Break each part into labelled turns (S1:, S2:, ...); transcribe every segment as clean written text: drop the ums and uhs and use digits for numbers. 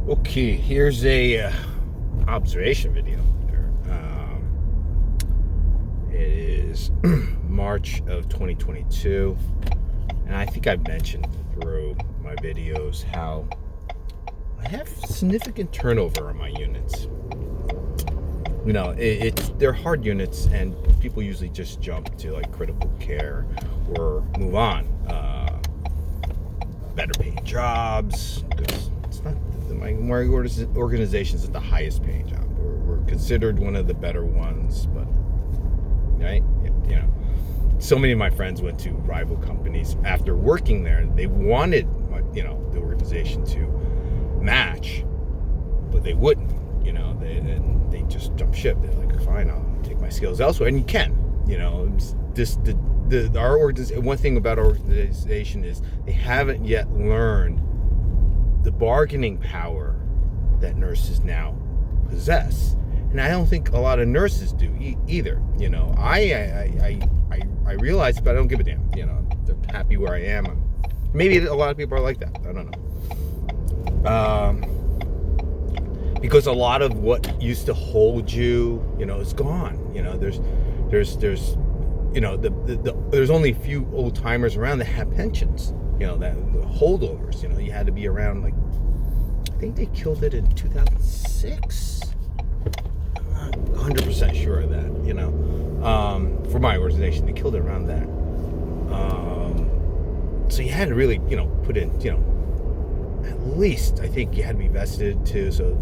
S1: Okay, here's a observation video. It is March of 2022, and I think I've mentioned through my videos how I have significant turnover on my units. You know, they're hard units, and people usually just jump to like critical care or move on. Better paying jobs, because it's not my organization is the highest paying job. We're considered one of the better ones, but right, you know, so many of my friends went to rival companies after working there. They wanted, the organization to match, but they wouldn't. They just jump ship. They're like, fine, I'll take my skills elsewhere, and you can. Our organization. One thing about our organization is they haven't yet learned the bargaining power that nurses now possess, and I don't think a lot of nurses do either. I realize, but I don't give a damn. I'm happy where I am. Maybe a lot of people are like that. I don't know. Because a lot of what used to hold you, is gone. There's only a few old timers around that have pensions. That the holdovers. You had to be around, like, I think they killed it in 2006. I'm not 100% sure of that. For my organization, they killed it around that. So you had to really, put in, at least I think you had to be vested to, so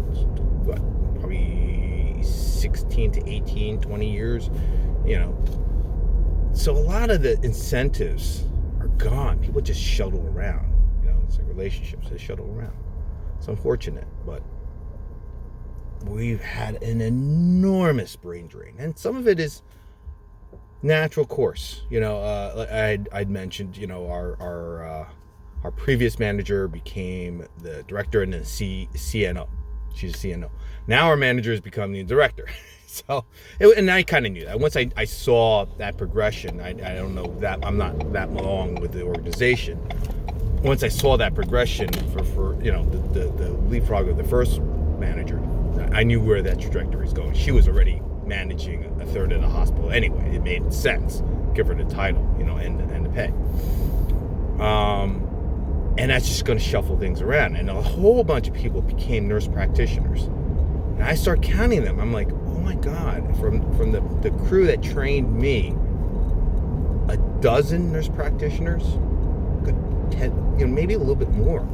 S1: what, probably 16 to 18, 20 years, So a lot of the incentives are gone. People just shuttle around, it's like relationships, they shuttle around. It's unfortunate, but we've had an enormous brain drain, and some of it is natural course. I'd mentioned, our previous manager became the director and then CNO. She's a CNO. Now our manager has become the director. And I kind of knew that. Once I saw that progression, I don't know that I'm not that long with the organization. Once I saw that progression for the leapfrog of the first manager, I knew where that trajectory is going. She was already managing a third of the hospital anyway. It made sense. Give her the title, and the pay. And that's just going to shuffle things around. And a whole bunch of people became nurse practitioners. And I start counting them. I'm like, oh my God, from the crew that trained me, a dozen nurse practitioners, good 10, maybe a little bit more.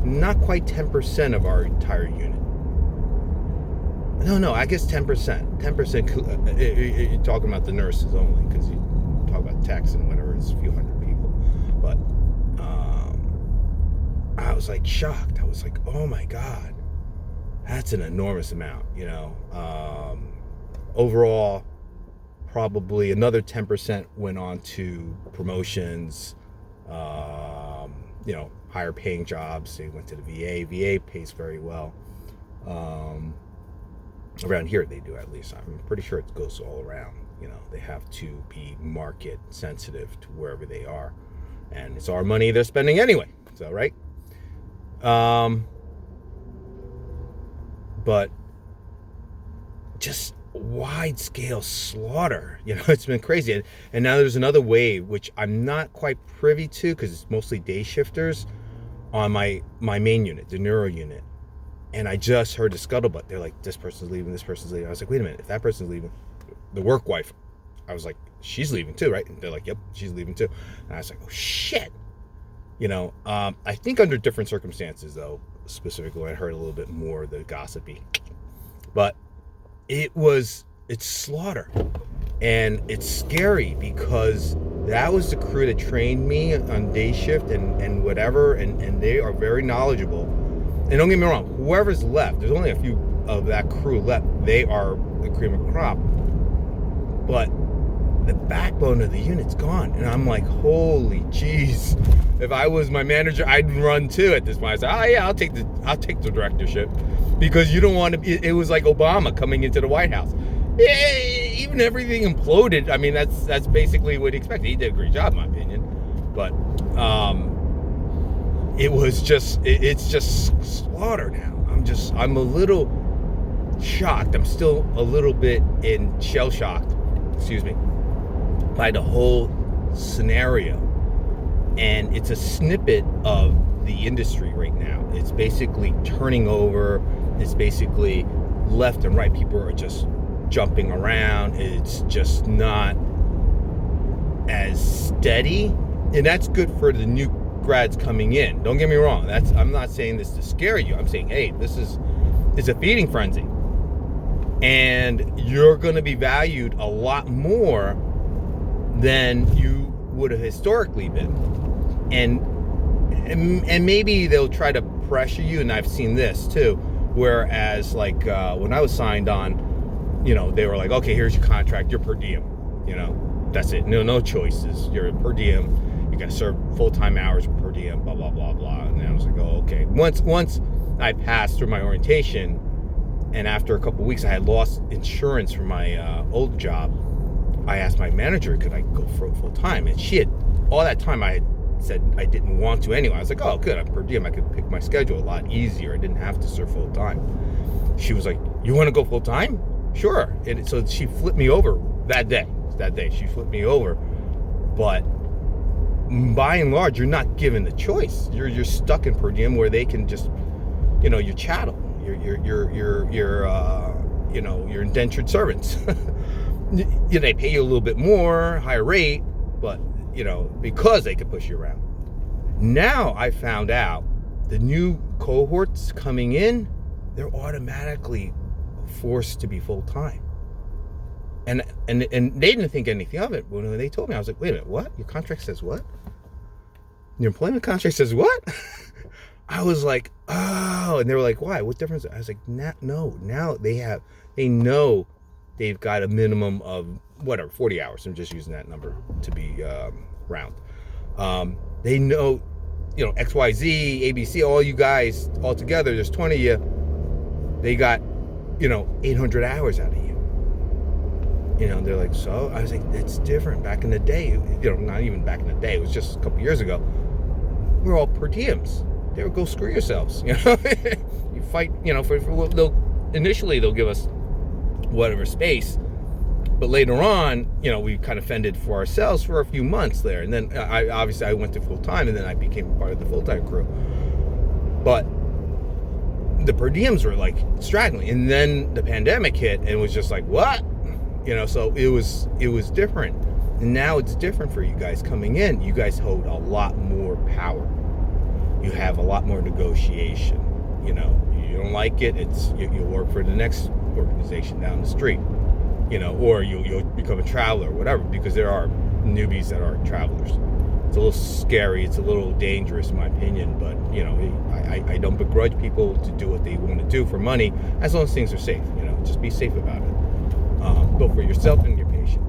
S1: Not quite 10% of our entire unit. No, I guess 10%. 10%, you're talking about the nurses only, because you talk about techs and whatever, it's a few hundred people. But I was like shocked. I was like, oh my God, that's an enormous amount, Overall, probably another 10% went on to promotions, higher paying jobs. They went to the VA. VA pays very well. Around here they do, at least. I'm pretty sure it goes all around. They have to be market sensitive to wherever they are. And it's our money they're spending anyway. So, right? But just wide scale slaughter, it's been crazy. And now there's another wave, which I'm not quite privy to, because it's mostly day shifters on my main unit, the neuro unit. And I just heard the scuttlebutt. They're like, this person's leaving, this person's leaving. I was like, wait a minute, if that person's leaving, the work wife, I was like, she's leaving too, right? And they're like, yep, she's leaving too. And I was like, oh shit. I think under different circumstances, though, specifically, I heard a little bit more the gossipy. But it's slaughter. And it's scary, because that was the crew that trained me on day shift and whatever, and they are very knowledgeable. And don't get me wrong, whoever's left, there's only a few of that crew left. They are the cream of crop. But the backbone of the unit's gone. And I'm like, holy jeez. If I was my manager, I'd run too at this point. I said, oh yeah, I'll take the directorship. Because you don't want to be, it was like Obama coming into the White House. Even everything imploded. I mean, that's basically what he expected. He did a great job, in my opinion. But it's just slaughter now. I'm a little shocked. I'm still a little bit in shell shocked, excuse me, by the whole scenario. And it's a snippet of the industry right now. It's basically turning over. It's basically left and right. People are just jumping around. It's just not as steady. And that's good for the new grads coming in. Don't get me wrong. I'm not saying this to scare you. I'm saying, hey, it's a feeding frenzy. And you're going to be valued a lot more than you would have historically been. And maybe they'll try to pressure you, and I've seen this too, whereas like when I was signed on, they were like, okay, here's your contract, you're per diem, that's it, no choices, you're per diem, you gotta serve full-time hours per diem, blah blah blah blah. And then I was like, oh, okay. Once I passed through my orientation, and after a couple of weeks I had lost insurance from my old job, I asked my manager, could I go for full-time? And she had, all that time I had said I didn't want to anyway. I was like, oh, good, I'm per diem. I could pick my schedule a lot easier. I didn't have to serve full time. She was like, you want to go full time? Sure. And so she flipped me over that day. She flipped me over. But by and large, you're not given the choice. You're stuck in per diem where they can just, you're chattel. You're indentured servants. They pay you a little bit more, higher rate, but because they could push you around. Now I found out the new cohorts coming in, they're automatically forced to be full-time. And they didn't think anything of it. When they told me, I was like, wait a minute, what? Your contract says what? Your employment contract says what? I was like, oh, and they were like, why? What difference? I was like, no, now they know they've got a minimum of 40 hours. I'm just using that number to be round. They know, XYZ, ABC, all you guys all together, there's 20 of you. They got, 800 hours out of you. They're like, so? I was like, that's different. Back in the day, not even back in the day, it was just a couple years ago, we were all per diems. They would go screw yourselves. You fight, initially they'll give us whatever space. But later on, we kind of fended for ourselves for a few months there. And then I went to full-time, and then I became part of the full-time crew. But the per diems were like straggling. And then the pandemic hit, and it was just like, what? So it was different. And now it's different for you guys coming in. You guys hold a lot more power. You have a lot more negotiation. You don't like it, you'll work for the next organization down the street. Or you'll become a traveler or whatever, because there are newbies that are travelers. It's a little scary, it's a little dangerous in my opinion, but I don't begrudge people to do what they want to do for money, as long as things are safe. Just be safe about it. Both for yourself and your patient.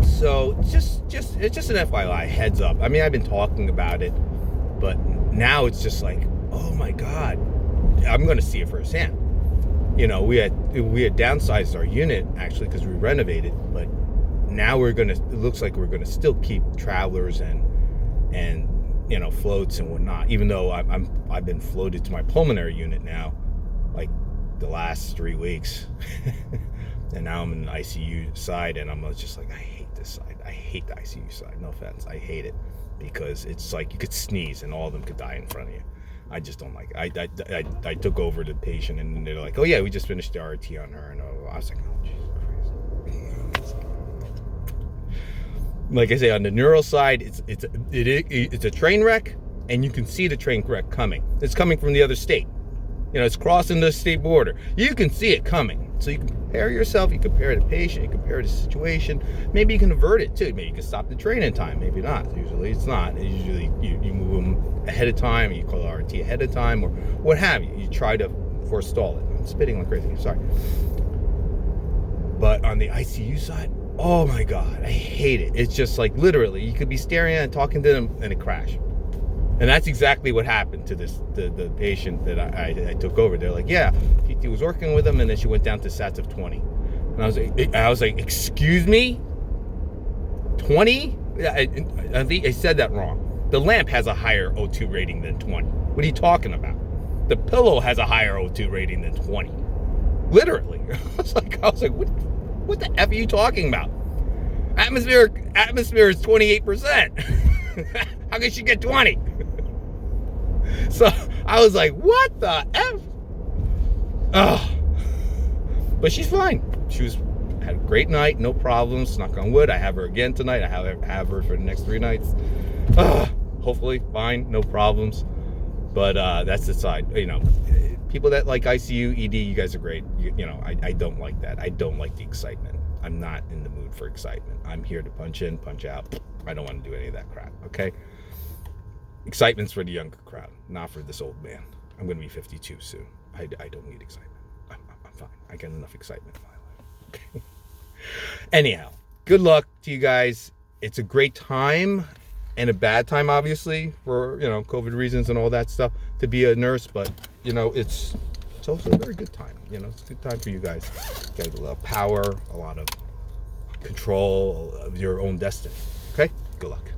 S1: So it's just an FYI, heads up. I mean, I've been talking about it, but now it's just like, oh my God, I'm going to see it firsthand. We had downsized our unit actually because we renovated, but now it looks like we're gonna still keep travelers and floats and whatnot. Even though I've been floated to my pulmonary unit now, like the last 3 weeks, and now I'm in the ICU side, and I'm just like, I hate this side. I hate the ICU side. No offense, I hate it because it's like you could sneeze and all of them could die in front of you. I just don't like it. I took over the patient, and they're like, oh yeah, we just finished the RT on her, and I was like, oh Jesus Christ. Like I say, on the neuro side, it's a train wreck, and you can see the train wreck coming. It's coming from the other state. It's crossing the state border. You can see it coming. So you can prepare yourself, you compare the patient, you compare the situation. Maybe you can avert it too. Maybe you can stop the train in time. Maybe not. Usually it's not. Usually you move them ahead of time, you call RT ahead of time, or what have you. You try to forestall it. I'm spitting like crazy, I'm sorry. But on the ICU side, oh my God, I hate it. It's just like literally, you could be staring at it, talking to them, and it crash. And that's exactly what happened to the patient that I took over. They're like, yeah, PT was working with them, and then she went down to SATs of 20. And I was like, excuse me? 20? I think I said that wrong. The lamp has a higher O2 rating than 20. What are you talking about? the pillow has a higher O2 rating than 20. Literally. I was like, what the F are you talking about? Atmosphere is 28%. How can she get 20? So I was like, what the F? Oh. But she's fine. Had a great night, no problems, knock on wood. I have her again tonight. I have her for the next 3 nights. Hopefully fine, no problems. But that's the side, people that like ICU, ED, you guys are great. I don't like that. I don't like the excitement. I'm not in the mood for excitement. I'm here to punch in, punch out. I don't want to do any of that crap, okay? Excitement's for the younger crowd, not for this old man. I'm going to be 52 soon. I don't need excitement. I'm fine. I got enough excitement in my life, okay? Anyhow, good luck to you guys. It's a great time and a bad time, obviously, for, COVID reasons and all that stuff, to be a nurse. But, it's also a very good time. It's a good time for you guys. You got a lot of power, a lot of control of your own destiny. Okay? Good luck.